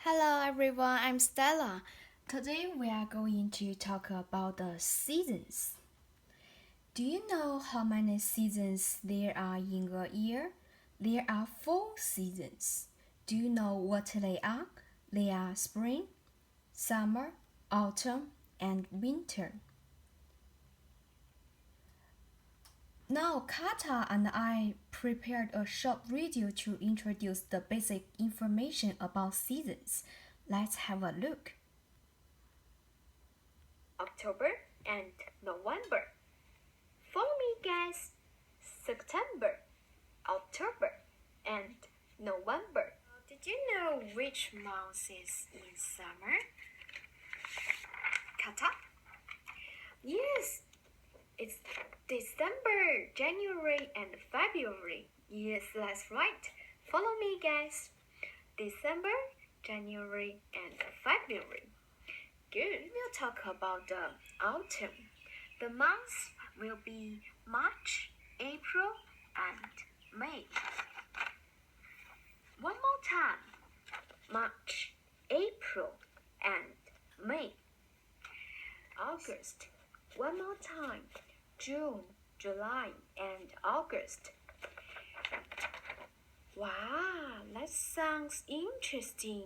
Hello everyone, I'm Stella. Today we are going to talk about the seasons. Do you know how many seasons there are in a year? There are 4 seasons. Do you know what they are? They are spring, summer, autumn, and winter. Now, Kata and I prepared a short video to introduce the basic information about seasons. Let's have a look. October and November. Follow me, guys. September, October, and November. Did you know which month is in summer? Kata? Yes, it's December, January, and February. Yes, that's right. Follow me, guys. December, January, and February. Good. We'll talk about the autumn. The months will be March, April, and May. One more time. March, April, and May. August. One more time. June, July, and August. Wow, that sounds interesting.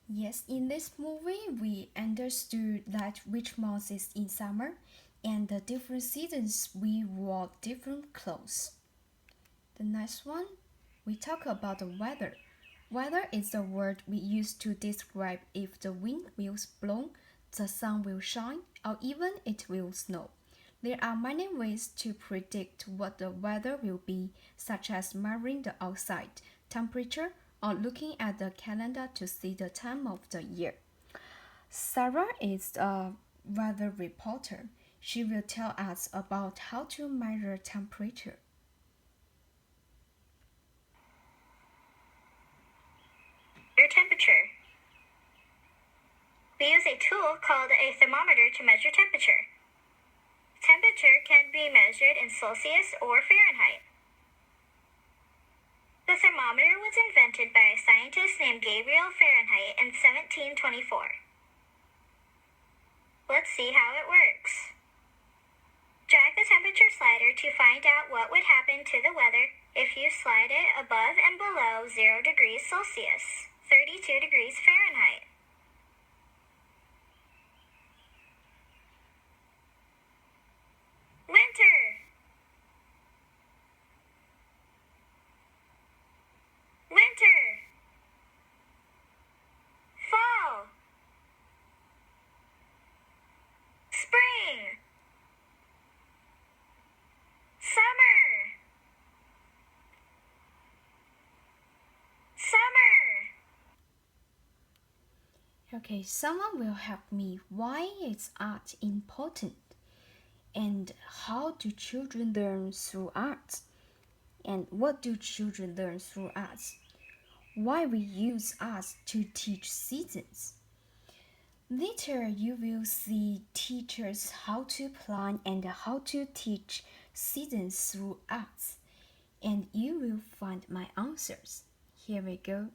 Yes, in this movie, we understood that which month is in summer, and the different seasons we wore different clothes. The next one, we talk about the weather. Weather is the word we use to describe if the wind will blow, the sun will shine, or even it will snow. There are many ways to predict what the weather will be, such as measuring the outside temperature or looking at the calendar to see the time of the year. Sarah is a weather reporter. She will tell us about how to measure temperature. Your temperature. We use a tool called a thermometer to measure temperature. Temperature can be measured in Celsius or Fahrenheit. The thermometer was invented by a scientist named Gabriel Fahrenheit in 1724. Let's see how it works. Drag the temperature slider to find out what would happen to the weather if you slide it above and below 0 degrees Celsius, 32 degrees Fahrenheit. Winter. Winter. Fall. Spring. Summer. Summer. Okay, someone will help me. Why is art important? And how do children learn through art? And what do children learn through art? Why we use art to teach seasons? Later, you will see teachers how to plan and how to teach seasons through art, and you will find my answers. Here we go.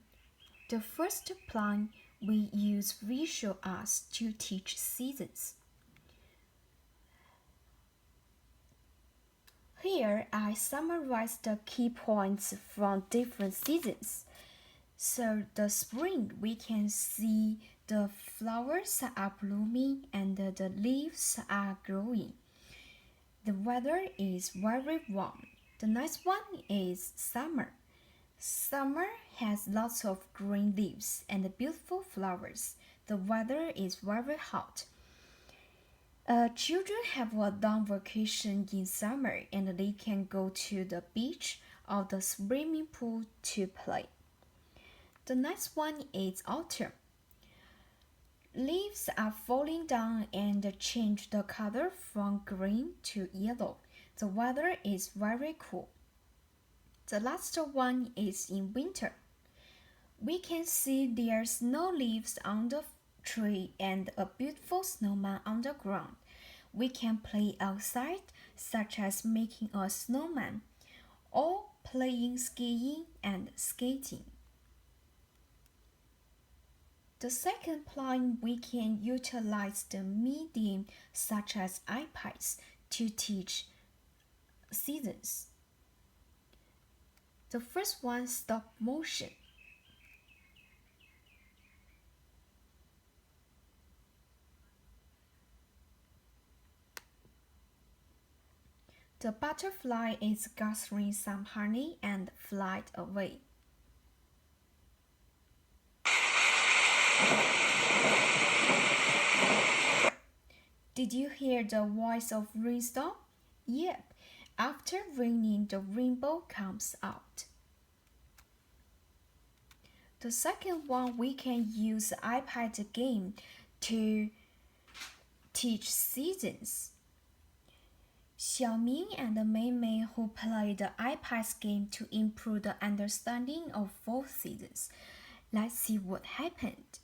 The first plan, we use visual arts to teach seasons. Here I summarize the key points from different seasons. So the spring, we can see the flowers are blooming and the leaves are growing. The weather is very warm. The next one is summer. Summer has lots of green leaves and beautiful flowers. The weather is very hot. Children have a long vacation in summer and they can go to the beach or the swimming pool to play. The next one is autumn. Leaves are falling down and change the color from green to yellow. The weather is very cool. The last one is in winter. We can see there's no leaves on the tree and a beautiful snowman on the ground. We can play outside, such as making a snowman, or playing skiing and skating. The second point, we can utilize the medium such as iPads to teach seasons. The first one, stop motion. The butterfly is gathering some honey and flies away. Did you hear the voice of rainstorm? Yep, after raining the rainbow comes out. The second one, we can use iPad game to teach seasons. Xiaoming and Mei who play the iPad game to improve the understanding of fall seasons. Let's see what happened.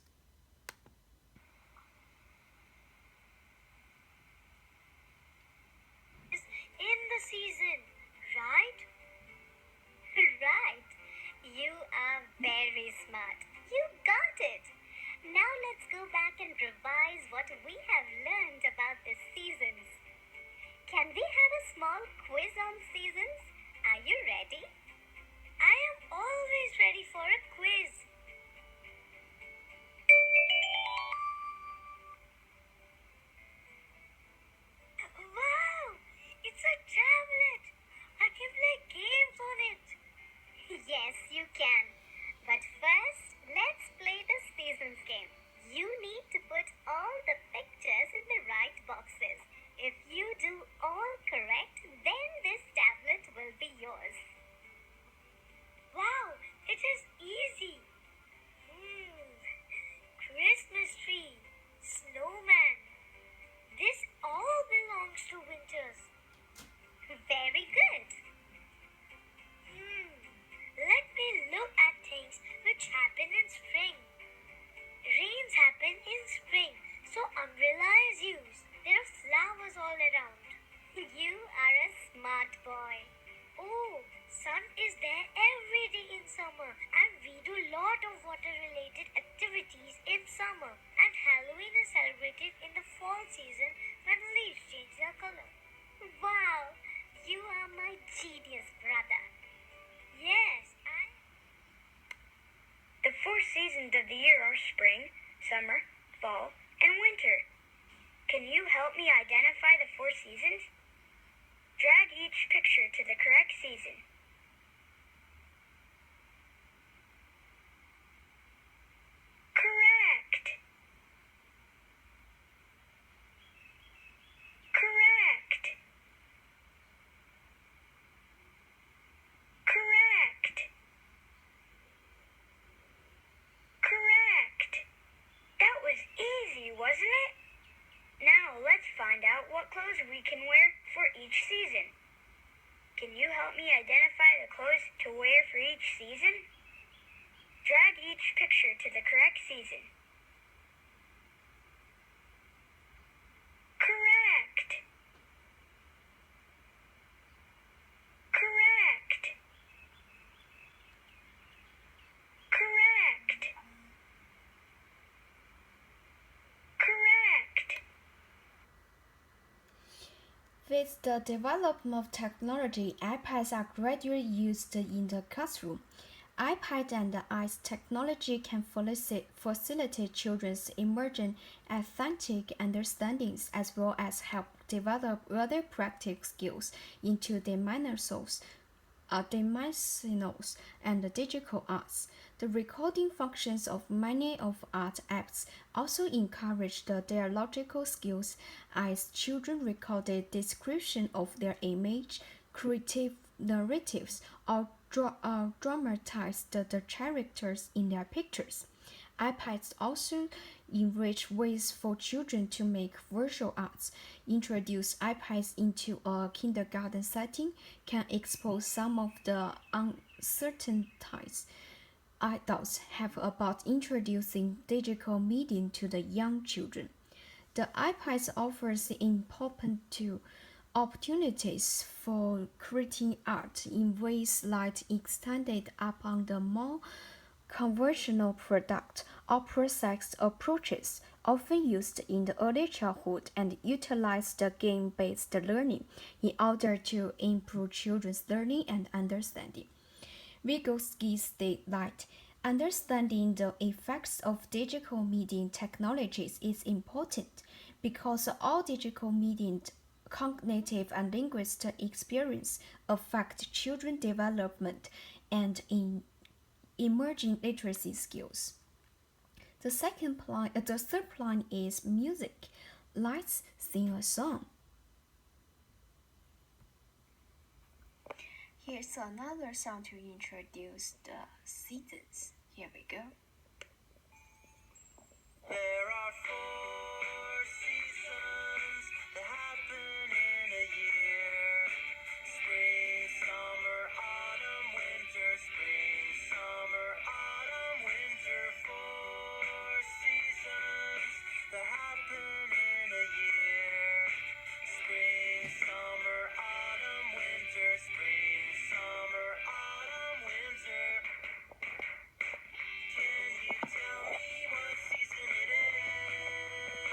In the season, right? Right. You are very smart. You got it. Now let's go back and revise what we have learned about the seasons. Can we have a small quiz on seasons? Are you ready? I am always ready for a quiz. Wow! It's a tablet! I can play games on it. Yes, you can. But first, let's play the seasons game. You need to put all the pictures in the right boxes. If you do all correct, then this tablet will be yours. Wow, it is easy. Christmas tree, snowman. This all belongs to winters. Very good. Let me look at things which happen in spring. Rains happen in spring, so umbrella is used. There are flowers all around. You are a smart boy. Oh, sun is there every day in summer, and we do a lot of water-related activities in summer. And Halloween is celebrated in the fall season when leaves change their color. Wow, you are my genius brother. Yes, the four seasons of the year are spring, summer, fall, and winter. Can you help me identify the four seasons? Drag each picture to the correct season. Correct. Correct. Correct. Correct. That was easy, wasn't it? Now let's find out what clothes we can wear for each season. Can you help me identify the clothes to wear for each season? Drag each picture to the correct season. Correct. Correct. Correct. Correct. With the development of technology, iPads are gradually used in the classroom. iPad and ICE technology can facilitate children's emerging authentic understandings as well as help develop other practical skills into dimensionals and digital arts. The recording functions of many of art apps also encourage the dialogical skills as children recorded description of their image, creative narratives, or dramatize the characters in their pictures. iPads also enrich ways for children to make visual arts. Introduce iPads into a kindergarten setting can expose some of the uncertainties adults have about introducing digital medium to the young children. The iPad offers important opportunities for creating art in ways that extended upon the more conventional product or process approaches often used in the early childhood and utilized game-based learning in order to improve children's learning and understanding. Vygotsky stated that understanding the effects of digital media technologies is important because all digital media cognitive and linguistic experience affect children's development and in emerging literacy skills. The third point is music. Let's sing a song. Here's another song to introduce the seasons. Here we go. There are four seasons that happen in a year. Spring, summer, autumn, winter. Spring, summer, autumn, winter. Four seasons that happen in a year. Spring, summer, autumn, winter. Spring, summer, autumn, winter. Can you tell me what season it is?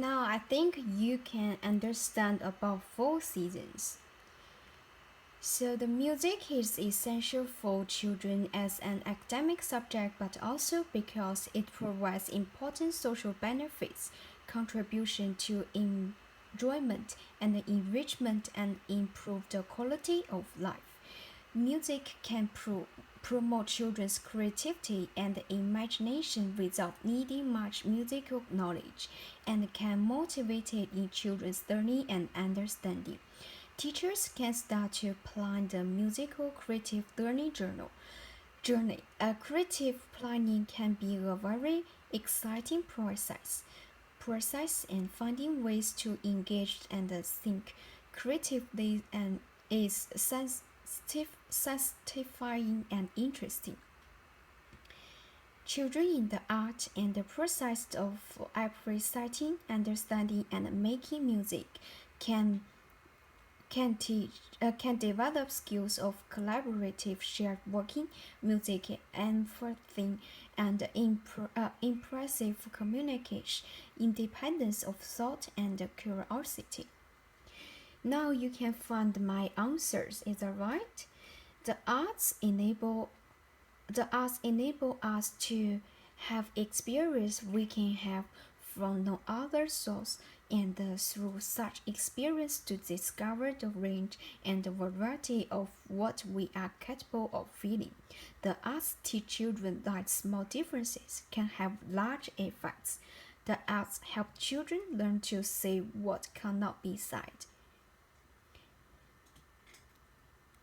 Now I think you can understand about 4 seasons. So the music is essential for children as an academic subject, but also because it provides important social benefits, contribution to enjoyment and enrichment, and improve the quality of life. Music can promote children's creativity and imagination without needing much musical knowledge, and can motivate in children's learning and understanding. Teachers can start to plan the musical creative learning journey. A creative planning can be a very exciting process and finding ways to engage and think creatively and is satisfying and interesting. Children in the art and the process of appreciating, understanding, and making music can can develop skills of collaborative shared working, music, empathy, and impressive communication, independence of thought, and curiosity. Now you can find my answers. Is that right? The arts enable us to have experience we can have from no other source, and through such experience to discover the range and the variety of what we are capable of feeling. The arts teach children that small differences can have large effects. The arts help children learn to say what cannot be said.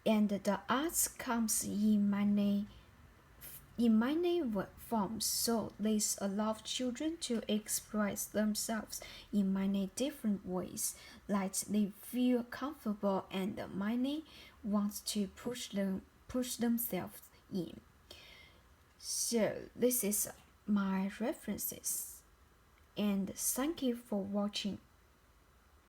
And the arts comes in many forms, so this allows children to express themselves in many different ways that they feel comfortable, and many want to push themselves in. So this is my references, and thank you for watching.